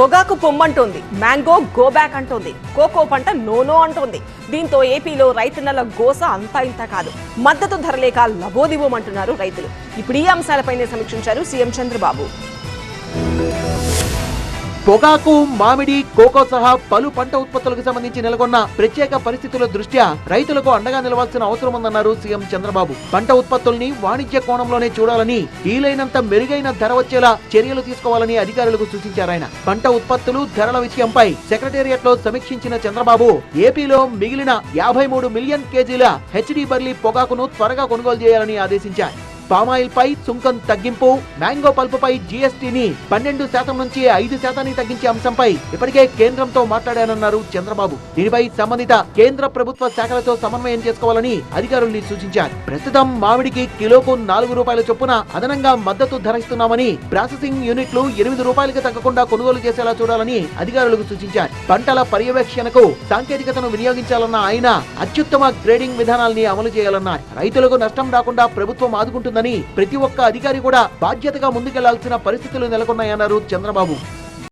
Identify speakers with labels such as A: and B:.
A: పొగాకు పొమ్మంటోంది, mango go back అంటోంది, cocoa పంట నోనో అంటోంది. దీంతో ఏపీలో రైతన్నల గోస అంతా ఇంత కాదు. మద్దతు ధర లేక లబోదిబోమంటున్నారు రైతులు. ఇప్పుడు ఈ అంశాలపైనే సమీక్షించారు సీఎం చంద్రబాబు.
B: పొగాకు, మామిడి, కోకో సహా పలు పంట ఉత్పత్తులకు సంబంధించి నెలకొన్న ప్రత్యేక పరిస్థితుల దృష్ట్యా రైతులకు అండగా నిలవాల్సిన అవసరం ఉందన్నారు సీఎం చంద్రబాబు. పంట ఉత్పత్తుల్ని వాణిజ్య కోణంలోనే చూడాలని, వీలైనంత మెరుగైన ధర వచ్చేలా చర్యలు తీసుకోవాలని అధికారులకు సూచించారు ఆయన. పంట ఉత్పత్తులు, ధరల విషయంపై సెక్రటేరియట్ లో సమీక్షించిన చంద్రబాబు ఏపీలో మిగిలిన 53 మిలియన్ కేజీల హెచ్డీ బర్లీ పొగాకును త్వరగా కొనుగోలు చేయాలని ఆదేశించారు. పామాయిల్ పై సుంకం తగ్గింపు, మ్యాంగో పల్పుపై జీఎస్టీని 12% నుంచి 5% తగ్గించే అంశంపై ఇప్పటికే కేంద్రంతో మాట్లాడానన్నారు చంద్రబాబు. దీనిపై సంబంధిత కేంద్ర ప్రభుత్వ శాఖలతో సమన్వయం చేసుకోవాలని అధికారుల్ని సూచించారు. ప్రస్తుతం మామిడికి కిలోకు 4 రూపాయల చొప్పున అదనంగా మద్దతు ధర ఇస్తున్నామని, ప్రాసెసింగ్ యూనిట్లు 8 రూపాయలకు తగ్గకుండా కొనుగోలు చేసేలా చూడాలని అధికారులకు సూచించారు. పంటల పర్యవేక్షణకు సాంకేతికతను వినియోగించాలన్న ఆయన అత్యుత్తమ గ్రేడింగ్ విధానాల్ని అమలు చేయాలన్నారు. రైతులకు నష్టం రాకుండా ప్రభుత్వం ఆదుకుంటుందని, ప్రతి ఒక్క అధికారి కూడా బాధ్యతగా ముందుకెళ్లాల్సిన పరిస్థితులు నెలకొన్నాయన్నారు చంద్రబాబు.